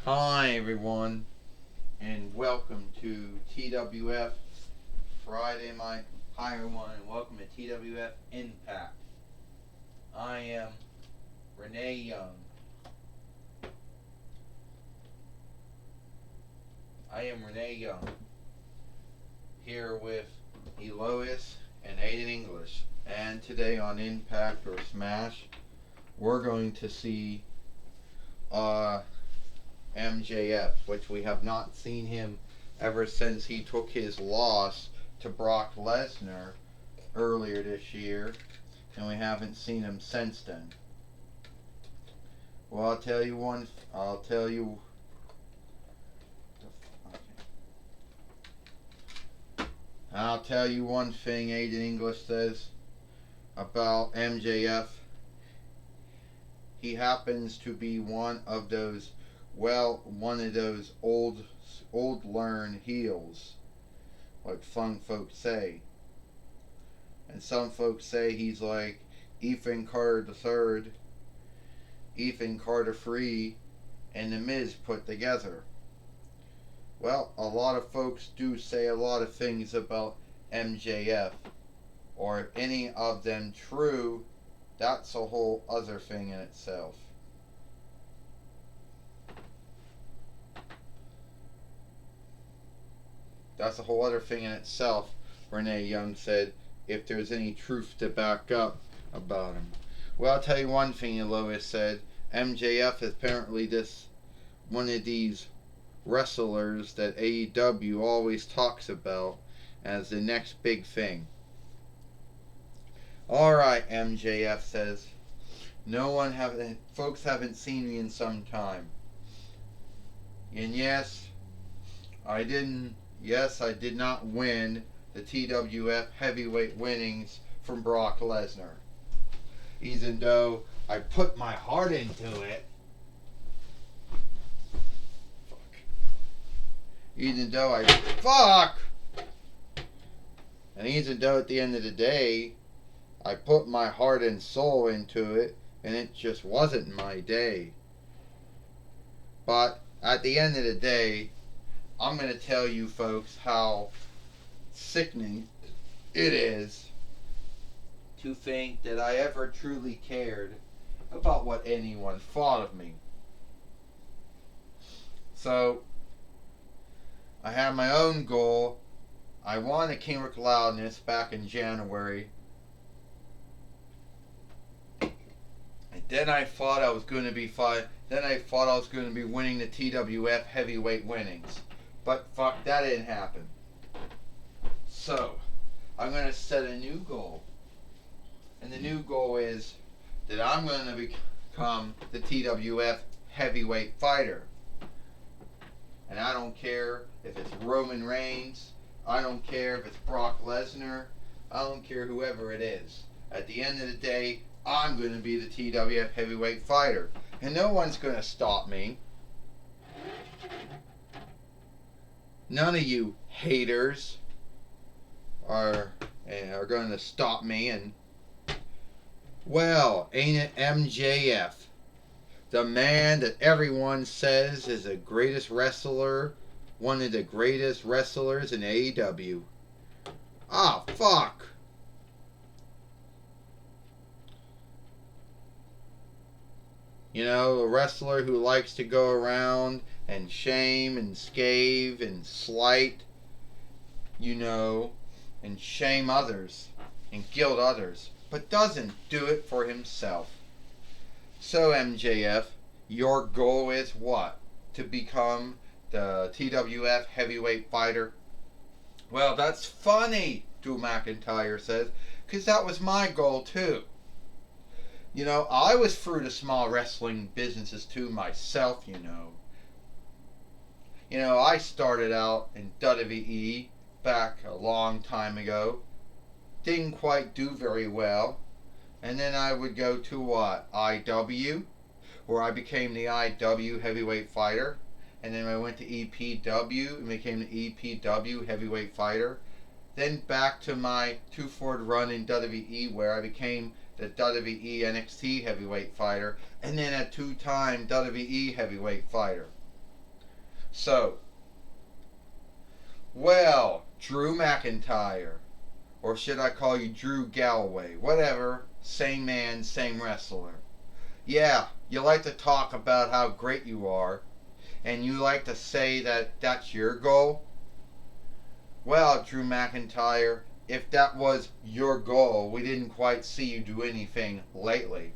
Hi everyone, and welcome to TWF Friday Night. Hi everyone, and welcome to TWF Impact. I am Renee Young. Here with Elois and Aiden English. And today on Impact or Smash, we're going to see MJF, which we have not seen him ever since he took his loss to Brock Lesnar earlier this year, and we haven't seen him since then. Well, I'll tell you one. I'll tell you. I'll tell you one thing. Aiden English says about MJF. He happens to be one of those old learned heels, like some folks say. And some folks say he's like Ethan Carter III, Ethan Carter III, and The Miz put together. Well, a lot of folks do say a lot of things about MJF, or if any of them true, that's a whole other thing in itself. That's a whole other thing in itself, Renee Young said, if there's any truth to back up about him. Well, I'll tell you one thing, Lois said. MJF is apparently this one of these wrestlers that AEW always talks about as the next big thing. Alright, MJF says. Folks haven't seen me in some time. And yes, I did not win the TWF heavyweight winnings from Brock Lesnar. Even though I put my heart into it. Even though And even though at the end of the day, I put my heart and soul into it, and it just wasn't my day. But at the end of the day, I'm going to tell you folks how sickening it is to think that I ever truly cared about what anyone thought of me. So, I had my own goal. I won a King of Loudness back in January. And then I thought I was going to be winning the TWF heavyweight winnings. But fuck, that didn't happen. So, I'm going to set a new goal. And the new goal is that I'm going to become the TWF heavyweight fighter. And I don't care if it's Roman Reigns. I don't care if it's Brock Lesnar. I don't care whoever it is. At the end of the day, I'm going to be the TWF heavyweight fighter. And no one's going to stop me. None of you haters are going to stop me. And well, ain't it MJF? The man that everyone says is the greatest wrestler, one of the greatest wrestlers in AEW. Ah, fuck. You know, a wrestler who likes to go around and shame and scathe and slight, and shame others and guilt others, but doesn't do it for himself. So, MJF, your goal is what? To become the TWF heavyweight fighter? Well, that's funny, Drew McIntyre says, because that was my goal too. I was through the small wrestling businesses too myself, I started out in WWE back a long time ago. Didn't quite do very well. And then I would go to what? IW, where I became the IW heavyweight fighter. And then I went to EPW and became the EPW heavyweight fighter. Then back to my 2-4 run in WWE, where I became the WWE NXT heavyweight fighter. And then a 2-time WWE heavyweight fighter. So, well, Drew McIntyre, or should I call you Drew Galloway? Whatever, same man, same wrestler. Yeah, you like to talk about how great you are, and you like to say that that's your goal. Well, Drew McIntyre, if that was your goal, we didn't quite see you do anything lately.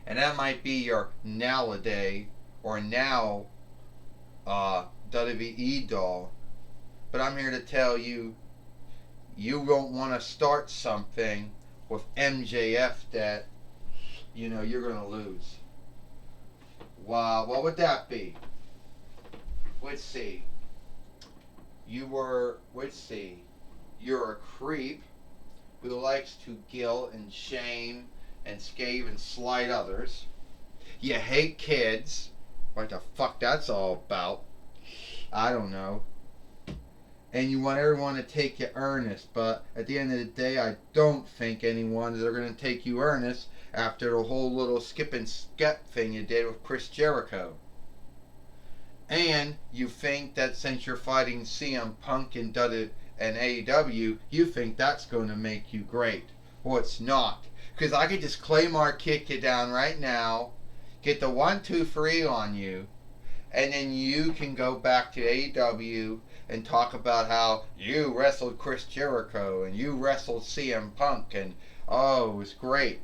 And that might be your nowadays or now WWE doll. But I'm here to tell you, you won't want to start something with MJF that, you're going to lose. Wow, what would that be? Let's see. You're a creep who likes to guilt and shame and scave and slight others. You hate kids. What the fuck that's all about? I don't know. And you want everyone to take you earnest, but at the end of the day, I don't think anyone is going to take you earnest after the whole little skip and skep thing you did with Chris Jericho. And you think that since you're fighting CM Punk and AEW, you think that's going to make you great. Well, it's not. Because I could just Claymore kick you down right now, get the 1-2-3 on you, and then you can go back to AEW and talk about how you wrestled Chris Jericho and you wrestled CM Punk and oh, it was great.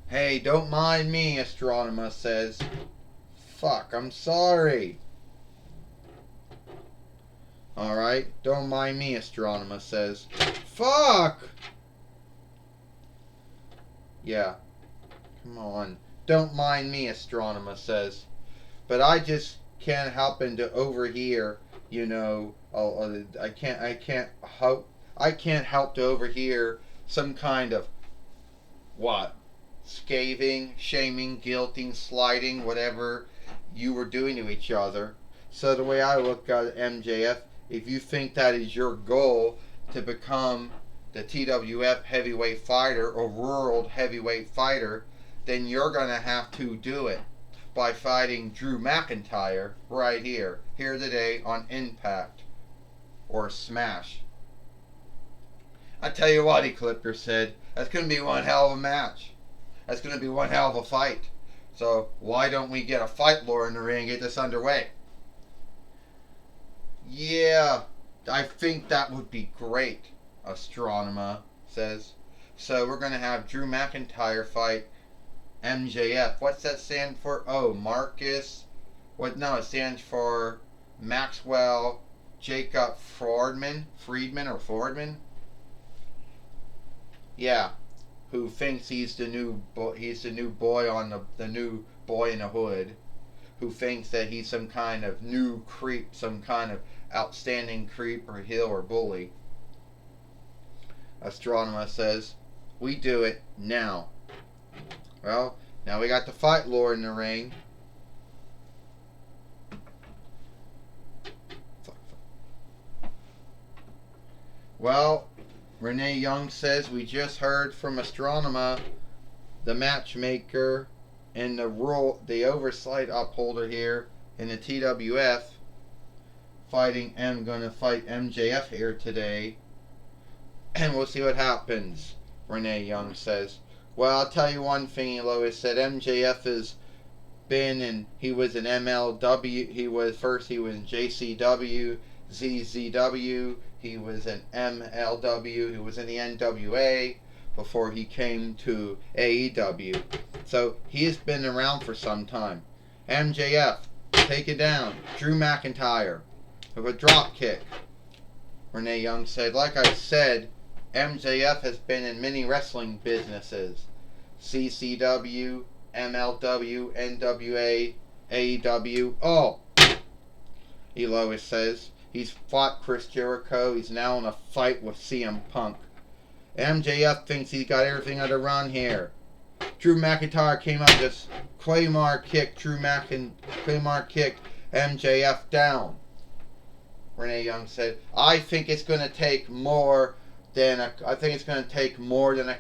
Hey, don't mind me, Astronema says. Fuck, I'm sorry. Alright, don't mind me, Astronema says. Fuck! Yeah, come on. Don't mind me, Astronema says. But I just can't happen to overhear, I can't help to overhear some kind of what? Scathing, shaming, guilting, slighting, whatever you were doing to each other. So the way I look at MJF, if you think that is your goal to become the TWF heavyweight fighter or world heavyweight fighter, then you're going to have to do it by fighting Drew McIntyre right here today on Impact or Smash. I tell you what, Ecliptor said, that's going to be one hell of a match. That's going to be one hell of a fight. So why don't we get a fight lore in the ring and get this underway? Yeah, I think that would be great, Astronema says. So we're going to have Drew McIntyre fight MJF. What's that stand for? Oh, Marcus. No, it stands for Maxwell Jacob Friedman. Yeah, who thinks he's the new boy on the new boy in the hood, who thinks that he's some kind of new creep, some kind of outstanding creep or heel or bully. Astronema says, we do it now. Well, now we got the fight lore in the ring. Well, Renee Young says we just heard from Astronema, the matchmaker and the oversight upholder here in the TWF, gonna fight MJF here today, and we'll see what happens. Renee Young says. Well, I'll tell you one thing, Lois said. MJF has been and he was in MLW. He was in JCW, ZZW. He was in MLW. He was in the NWA before he came to AEW. So he has been around for some time. MJF, take it down. Drew McIntyre with a drop kick. Renee Young said, like I said, MJF has been in many wrestling businesses. CCW, MLW, NWA, AEW. Oh! Elois says. He's fought Chris Jericho. He's now in a fight with CM Punk. MJF thinks he's got everything under run here. Drew McIntyre came up, just Claymore kicked MJF down. Renee Young said, I think it's going to take more than a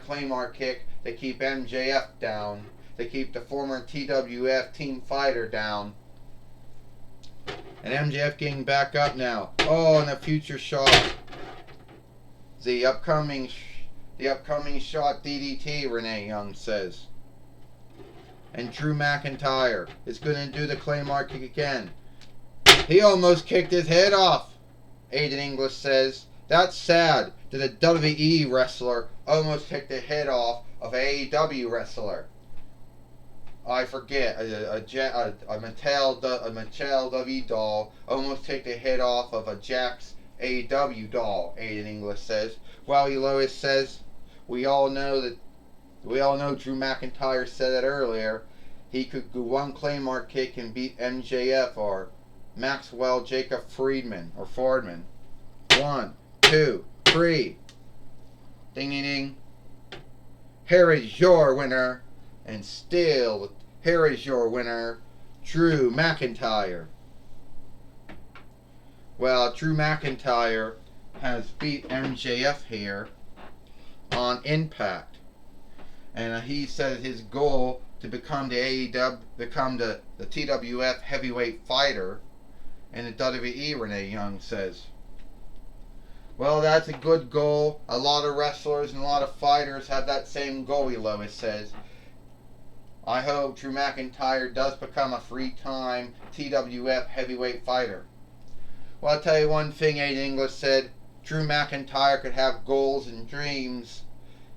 Claymore kick to keep MJF down, to keep the former TWF team fighter down. And MJF getting back up now. Oh, and a future shot. The upcoming shot DDT, Renee Young says. And Drew McIntyre is going to do the Claymore kick again. He almost kicked his head off, Aiden English says. That's sad that a WWE wrestler almost kicked the head off of an AEW wrestler. I forget, a Mattel W doll almost kicked the head off of a Jax AEW doll, Aiden English says. Well, Lois says, we all know Drew McIntyre said that earlier. He could do one Claymore kick and beat MJF or Maxwell Jacob Fordman. 1, 2, 3. Ding ding ding. Here is your winner. And still, here is your winner, Drew McIntyre. Well, Drew McIntyre has beat MJF here on Impact. And he said his goal to become the TWF heavyweight fighter in the WWE, Renee Young says. Well, that's a good goal. A lot of wrestlers and a lot of fighters have that same goal, Lois says. I hope Drew McIntyre does become a three-time TWF heavyweight fighter. Well, I'll tell you one thing, Aiden English said. Drew McIntyre could have goals and dreams.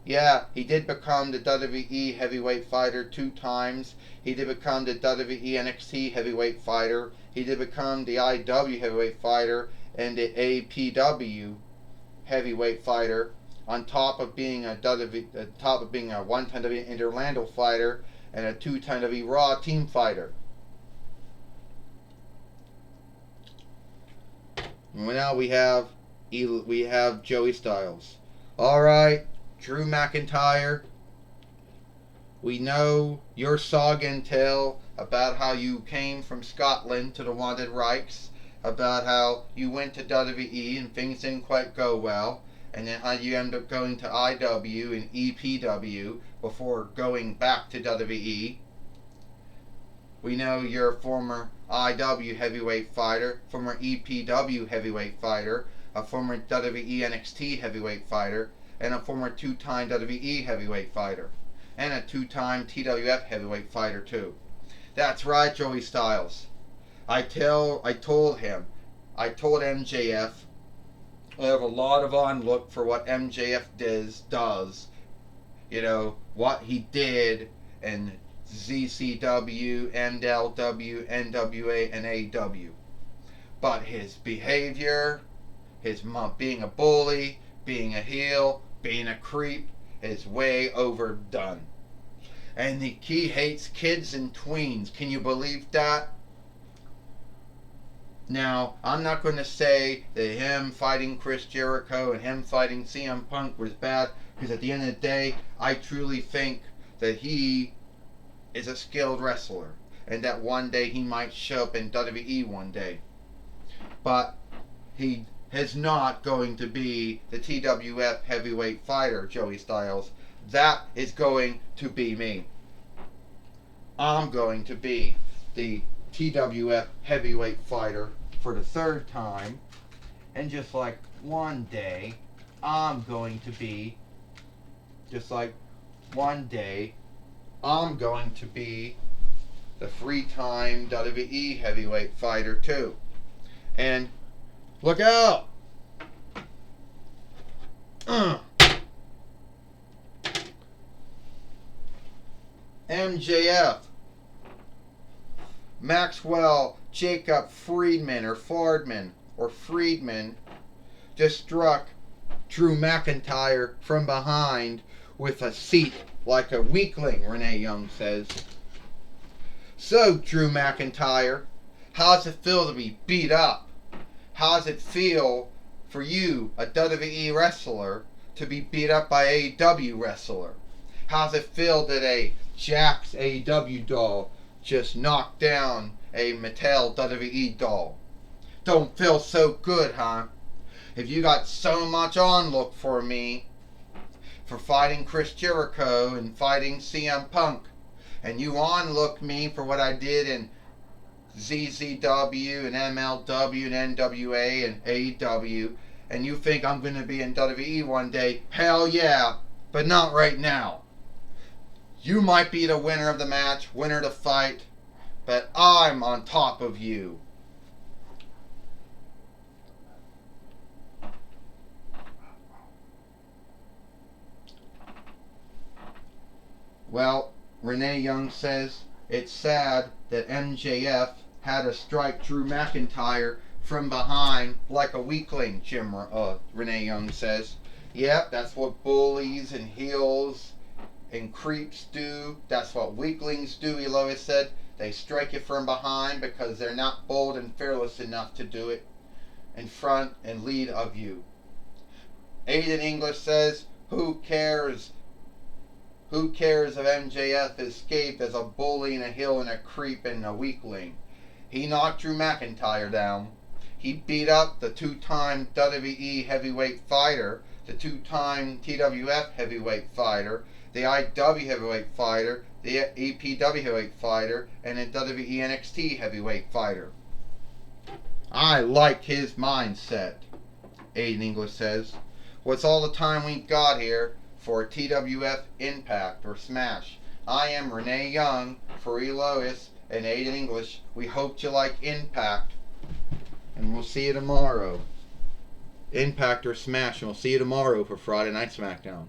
Yeah, he did become the WWE heavyweight fighter 2 times. He did become the WWE NXT heavyweight fighter. He did become the IW heavyweight fighter and the APW heavyweight fighter. On top of being a one-time WWE Orlando fighter and a 2-time WWE Raw team fighter. And now we have Joey Styles. All right. Drew McIntyre, we know your saga and tale about how you came from Scotland to the Wanted Reichs, about how you went to WWE and things didn't quite go well, and then how you ended up going to IW and EPW before going back to WWE. We know you're a former IW heavyweight fighter, former EPW heavyweight fighter, a former WWE NXT heavyweight fighter, and a former 2-time WWE heavyweight fighter, and a 2-time TWF heavyweight fighter too. That's right, Joey Styles. I told MJF, I have a lot of onlook for what MJF does. You know, what he did in ZCW, NLW, NWA, and AW. But his behavior, his being a bully, being a heel, being a creep, is way overdone. And he hates kids and tweens. Can you believe that? Now, I'm not going to say that him fighting Chris Jericho and him fighting CM Punk was bad, because at the end of the day, I truly think that he is a skilled wrestler, and that one day he might show up in WWE one day. But he is not going to be the TWF heavyweight fighter, Joey Styles. That is going to be me. I'm going to be the TWF heavyweight fighter for the 3rd time. And just like one day, I'm going to be the 3-time WWE heavyweight fighter too. And look out! MJF, Maxwell Jacob Friedman just struck Drew McIntyre from behind with a seat like a weakling, Renee Young says. So, Drew McIntyre, how does it feel to be beat up? How does it feel for you, a WWE wrestler, to be beat up by a AEW wrestler? How does it feel that a Jax AEW doll just knocked down a Mattel WWE doll? Don't feel so good, huh? If you got so much onlook for me for fighting Chris Jericho and fighting CM Punk, and you onlook me for what I did in ZZW and MLW and NWA and AEW, and you think I'm going to be in WWE one day, hell yeah, but not right now. You might be the winner of the match, winner of the fight, but I'm on top of you. Well, Renee Young says, it's sad that MJF had to strike Drew McIntyre from behind like a weakling, Renee Young says. Yep, that's what bullies and heels and creeps do. That's what weaklings do, Elois said. They strike you from behind because they're not bold and fearless enough to do it in front and lead of you. Aiden English says, who cares? Who cares if MJF escaped as a bully and a heel and a creep and a weakling? He knocked Drew McIntyre down. He beat up the two-time WWE heavyweight fighter, the two-time TWF heavyweight fighter, the IW heavyweight fighter, the EPW heavyweight fighter, and the WWE NXT heavyweight fighter. I like his mindset, Aiden English says. What's all the time we got here for TWF Impact or Smash? I am Renee Young for Elois and Aiden English. We hope you like Impact, and we'll see you tomorrow. Impact or Smash, and we'll see you tomorrow for Friday Night SmackDown.